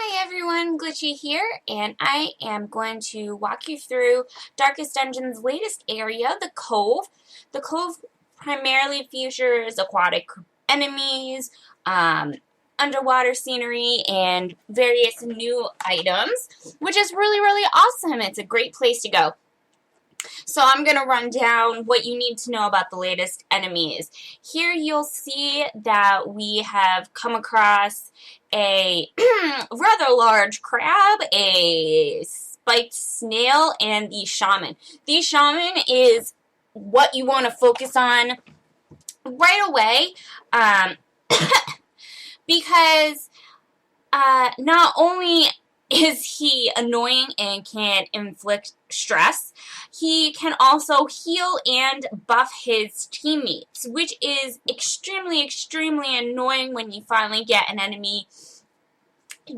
Hi everyone, Glitchiee here, and I am going to walk you through Darkest Dungeon's latest area, the Cove. The Cove primarily features aquatic enemies, underwater scenery, and various new items, which is really awesome. It's a great place to go. So I'm going to run down what you need to know about the latest enemies. Here you'll see that we have come across a rather large crab, a spiked snail, and the Shaman. The Shaman is what you want to focus on right away because not only is he annoying and can inflict stress, he can also heal and buff his teammates, which is extremely annoying. When you finally get an enemy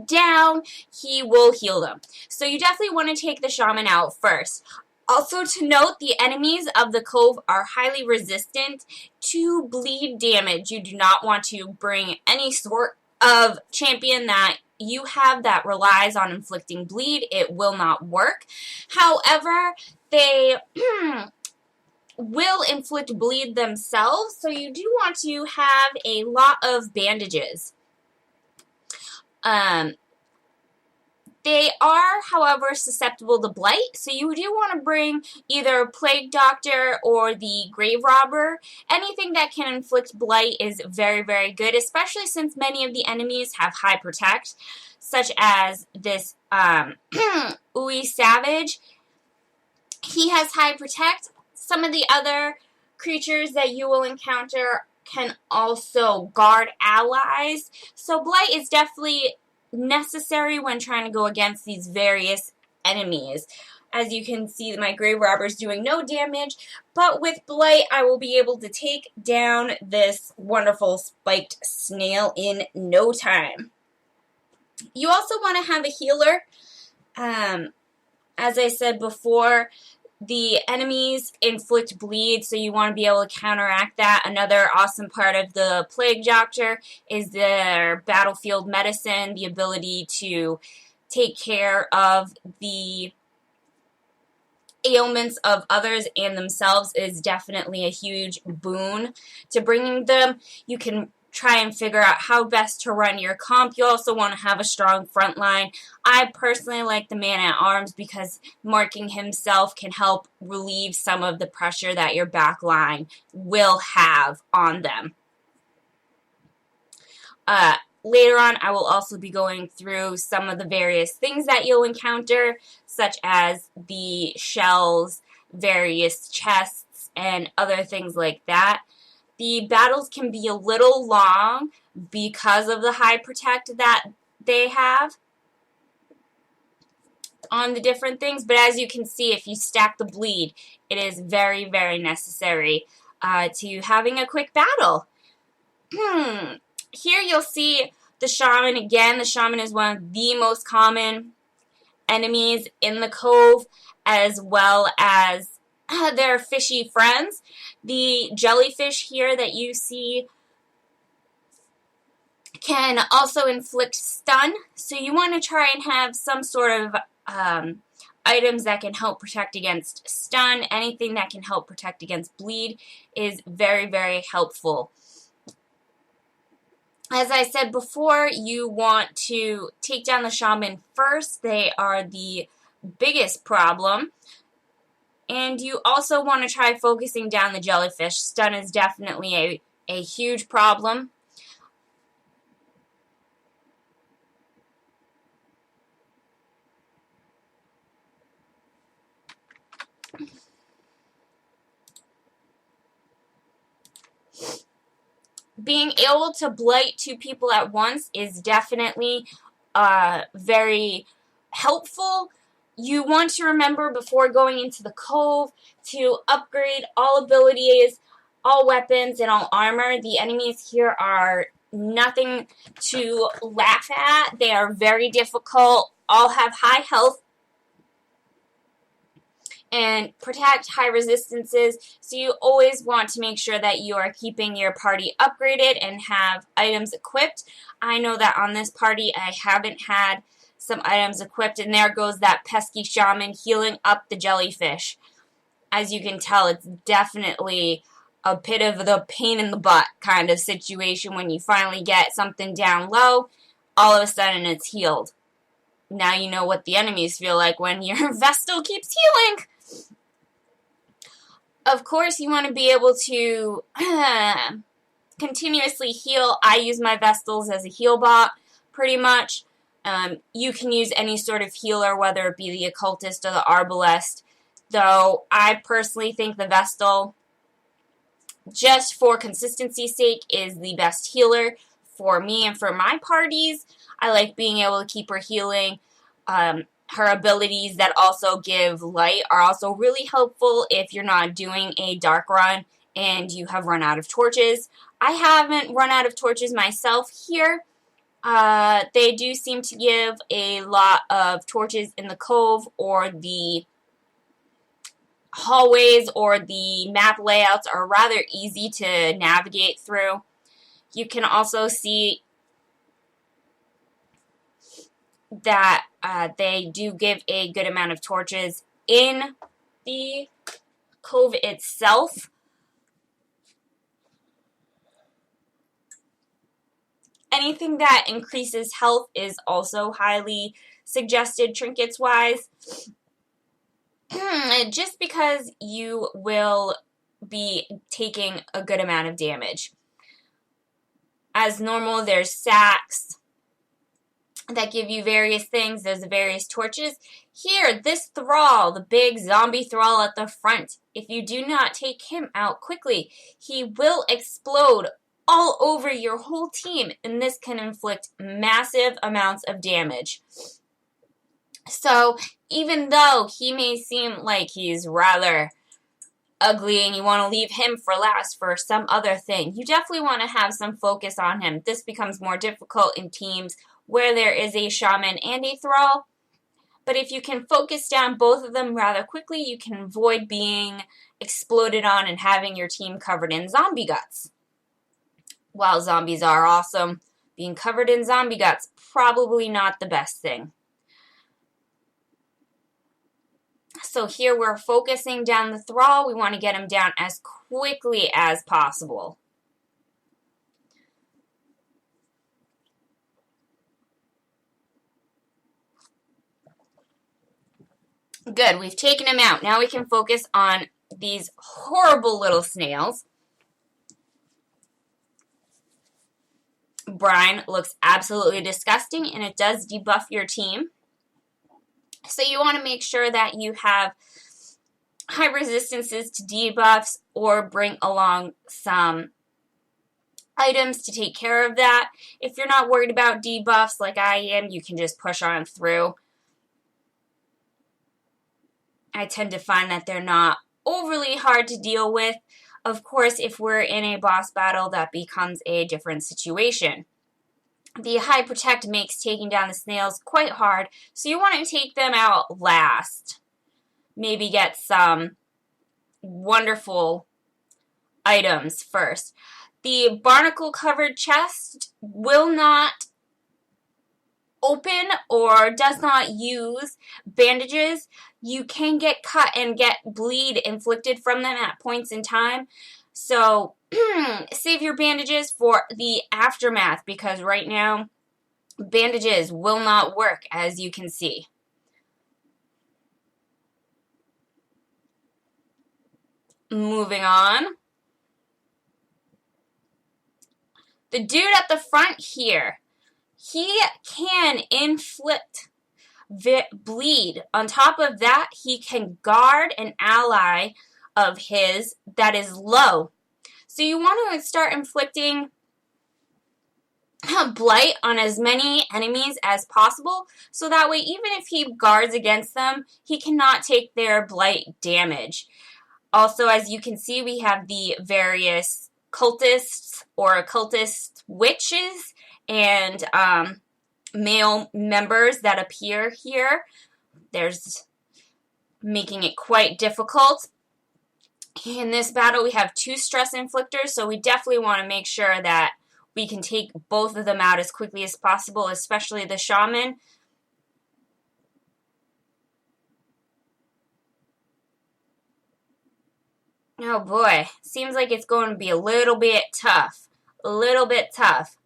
down, he will heal them. So you definitely want to take the Shaman out first. Also to note, the enemies of the Cove are highly resistant to bleed damage. You do not want to bring any sort of champion that you have that relies on inflicting bleed. It will not work. However, they will inflict bleed themselves, so you do want to have a lot of bandages. They are, however, susceptible to blight, so you do want to bring either Plague Doctor or the Grave Robber. Anything that can inflict blight is very good, especially since many of the enemies have high protect, such as this Ooey Savage. He has high protect. Some of the other creatures that you will encounter can also guard allies, so blight is definitely necessary when trying to go against these various enemies. As you can see, my Grave Robber is doing no damage, but with blight I will be able to take down this wonderful spiked snail in no time. You also want to have a healer. As I said before, the enemies inflict bleed, so you want to be able to counteract that. Another awesome part of the Plague Doctor is their battlefield medicine. The ability to take care of the ailments of others and themselves is definitely a huge boon to bringing them. You can try and figure out how best to run your comp. You also want to have a strong front line. I personally like the Man-at-Arms because marking himself can help relieve some of the pressure that your back line will have on them. Later on, I will also be going through some of the various things that you'll encounter, such as the shells, various chests, and other things like that. The battles can be a little long because of the high protect that they have on the different things, but as you can see, if you stack the bleed, it is very necessary to having a quick battle. Here you'll see the Shaman again. The Shaman is one of the most common enemies in the Cove, as well as their fishy friends. The Jellyfish here that you see can also inflict stun, so you want to try and have some sort of items that can help protect against stun. Anything that can help protect against bleed is very helpful. As I said before, you want to take down the Shaman first. They are the biggest problem. And you also want to try focusing down the Jellyfish. Stun is definitely a huge problem. Being able to blight two people at once is definitely very helpful. You want to remember before going into the Cove to upgrade all abilities, all weapons, and all armor. The enemies here are nothing to laugh at. They are very difficult, all have high health, and protect high resistances, so you always want to make sure that you are keeping your party upgraded and have items equipped. I know that on this party I haven't had some items equipped, and there goes that pesky Shaman healing up the Jellyfish. As you can tell, it's definitely a bit of the pain in the butt kind of situation when you finally get something down low, all of a sudden it's healed. Now you know what the enemies feel like when your Vestal keeps healing. Of course, you want to be able to continuously heal. I use my Vestals as a heal bot, pretty much. You can use any sort of healer, whether it be the Occultist or the Arbalest. Though, I personally think the Vestal, just for consistency's sake, is the best healer for me and for my parties. I like being able to keep her healing. Her abilities that also give light are also really helpful if you're not doing a dark run and you have run out of torches. I haven't run out of torches myself here. They do seem to give a lot of torches in the Cove, or the hallways or the map layouts are rather easy to navigate through. You can also see that they do give a good amount of torches in the Cove itself. Anything that increases health is also highly suggested trinkets-wise. Just because you will be taking a good amount of damage. As normal, there's sacks that give you various things. There's the various torches. Here, this Thrall, the big zombie Thrall at the front, if you do not take him out quickly, he will explode all over your whole team, and this can inflict massive amounts of damage. So, even though he may seem like he's rather ugly and you want to leave him for last for some other thing, you definitely want to have some focus on him. This becomes more difficult in teams where there is a Shaman and a Thrall. But if you can focus down both of them rather quickly, you can avoid being exploded on and having your team covered in zombie guts. While zombies are awesome, being covered in zombie guts, probably not the best thing. So here we're focusing down the Thrall. We want to get him down as quickly as possible. Good, we've taken him out. Now we can focus on these horrible little snails. Brine looks absolutely disgusting, and it does debuff your team. So you want to make sure that you have high resistances to debuffs, or bring along some items to take care of that. If you're not worried about debuffs like I am, you can just push on through. I tend to find that they're not overly hard to deal with. Of course, if we're in a boss battle, that becomes a different situation. The high protect makes taking down the snails quite hard, so you want to take them out last. Maybe get some wonderful items first. The barnacle covered chest will not open or does not use bandages. You can get cut and get bleed inflicted from them at points in time. So save your bandages for the aftermath, because right now bandages will not work, as you can see. Moving on. The dude at the front here, he can inflict bleed. On top of that, he can guard an ally of his that is low. So you want to start inflicting blight on as many enemies as possible, so that way even if he guards against them, he cannot take their blight damage. Also, as you can see, we have the various cultists or occultist witches and male members that appear here. There's making it quite difficult. In this battle, we have 2 stress inflictors, so we definitely want to make sure that we can take both of them out as quickly as possible, especially the Shaman. Oh boy, seems like it's going to be a little bit tough. A little bit tough.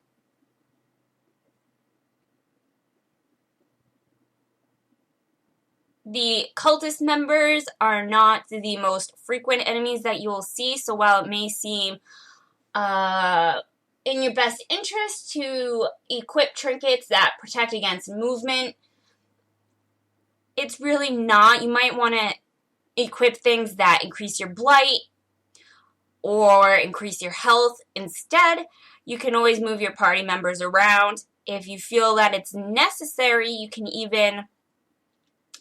The cultist members are not the most frequent enemies that you will see, so while it may seem in your best interest to equip trinkets that protect against movement, it's really not. You might want to equip things that increase your blight or increase your health. Instead, you can always move your party members around. If you feel that it's necessary, you can even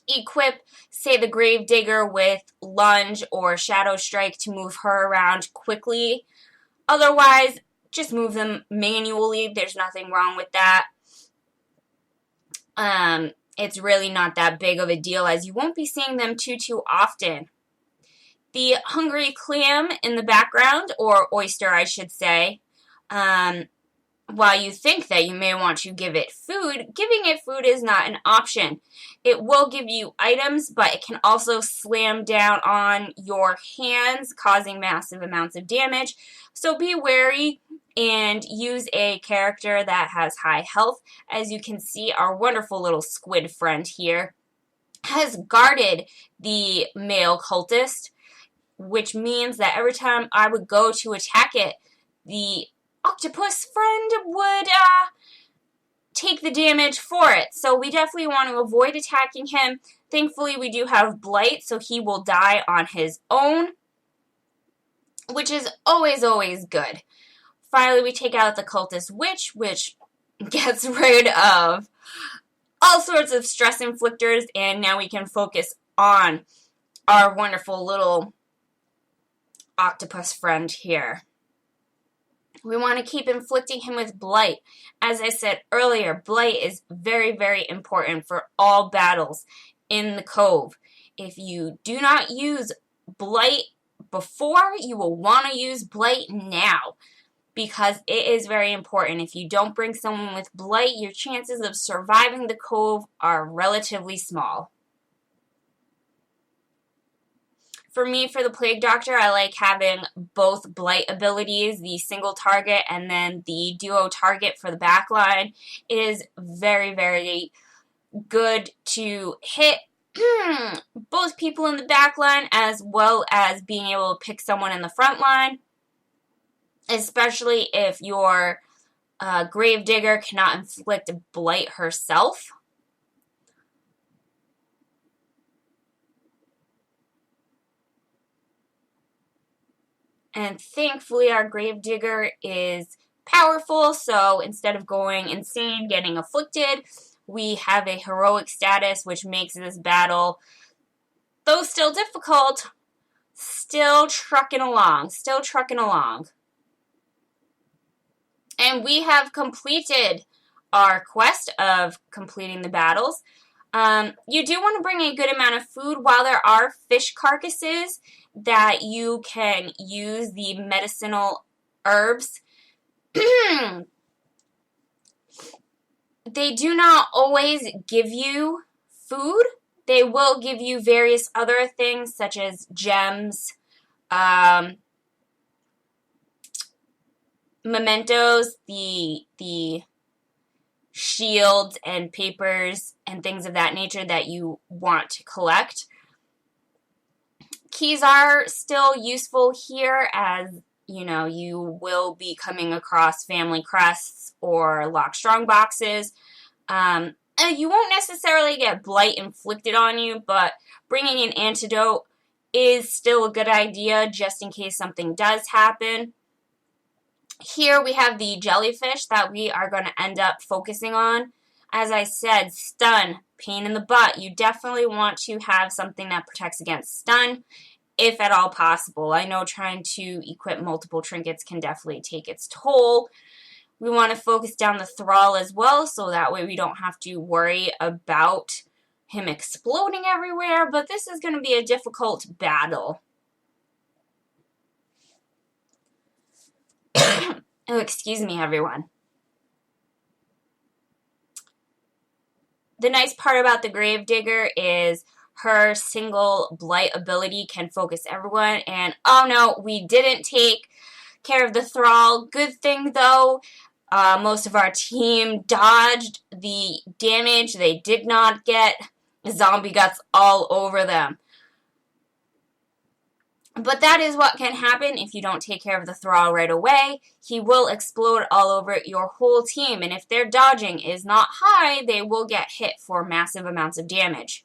equip, say, the Gravedigger with Lunge or Shadow Strike to move her around quickly. Otherwise, just move them manually. There's nothing wrong with that. It's really not that big of a deal, as you won't be seeing them too often. The hungry clam in the background, or oyster I should say, while you think that you may want to give it food, giving it food is not an option. It will give you items, but it can also slam down on your hands, causing massive amounts of damage. So be wary and use a character that has high health. As you can see, our wonderful little squid friend here has guarded the male cultist, which means that every time I would go to attack it, the octopus friend would take the damage for it. So we definitely want to avoid attacking him. Thankfully, we do have blight, so he will die on his own, which is always good. Finally, we take out the cultist witch, which gets rid of all sorts of stress inflictors, and now we can focus on our wonderful little octopus friend here. We want to keep inflicting him with blight. As I said earlier, blight is very important for all battles in the Cove. If you do not use blight before, you will want to use blight now, because it is very important. If you don't bring someone with blight, your chances of surviving the Cove are relatively small. For me, for the Plague Doctor, I like having both blight abilities, the single target and then the duo target for the backline. It is very good to hit both people in the backline as well as being able to pick someone in the front line, especially if your Gravedigger cannot inflict blight herself. And thankfully our Gravedigger is powerful, so instead of going insane, getting afflicted, we have a heroic status, which makes this battle, though still difficult, still trucking along. And we have completed our quest of completing the battles. You do want to bring a good amount of food. While there are fish carcasses that you can use the medicinal herbs, they do not always give you food. They will give you various other things such as gems, mementos, the shields and papers and things of that nature that you want to collect. Keys are still useful here, as you know, you will be coming across family crests or lock strong boxes. You won't necessarily get blight inflicted on you, but bringing an antidote is still a good idea just in case something does happen. Here we have the jellyfish that we are going to end up focusing on. As I said, stun, pain in the butt. You definitely want to have something that protects against stun, if at all possible. I know trying to equip multiple trinkets can definitely take its toll. We want to focus down the Thrall as well, so that way we don't have to worry about him exploding everywhere, but this is going to be a difficult battle. Oh, excuse me, everyone. The nice part about the Gravedigger is her single blight ability can focus everyone. And oh no, we didn't take care of the Thrall. Good thing though, most of our team dodged the damage. They did not get zombie guts all over them. But that is what can happen if you don't take care of the Thrall right away. He will explode all over your whole team, and if their dodging is not high, they will get hit for massive amounts of damage.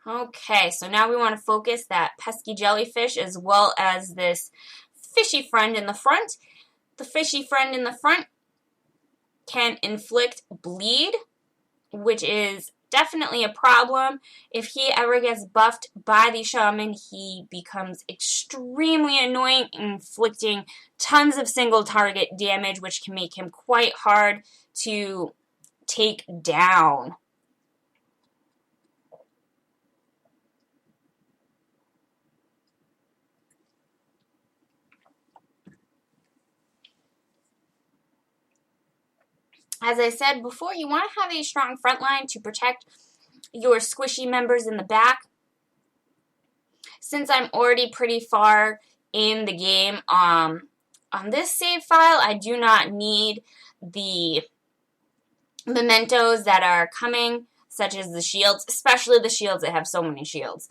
Okay, so now we want to focus that pesky jellyfish as well as this fishy friend in the front. The fishy friend in the front can inflict bleed, which is definitely a problem. If he ever gets buffed by the Shaman, he becomes extremely annoying, inflicting tons of single target damage, which can make him quite hard to take down. As I said before, you want to have a strong front line to protect your squishy members in the back. Since I'm already pretty far in the game on this save file, I do not need the mementos that are coming, such as the shields, especially the shields that have so many shields.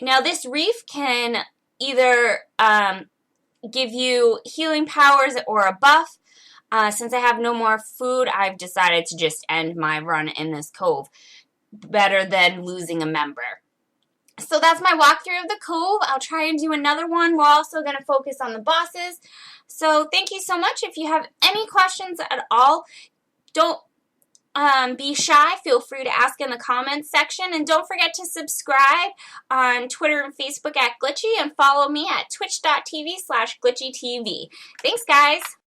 Now this reef can either give you healing powers or a buff. Since I have no more food, I've decided to just end my run in this cove. Better than losing a member. So that's my walkthrough of the cove. I'll try and do another one. We're also going to focus on the bosses. So thank you so much. If you have any questions at all, don't be shy. Feel free to ask in the comments section. And don't forget to subscribe on Twitter and Facebook at Glitchiee and follow me at twitch.tv/glitchietv. Thanks, guys.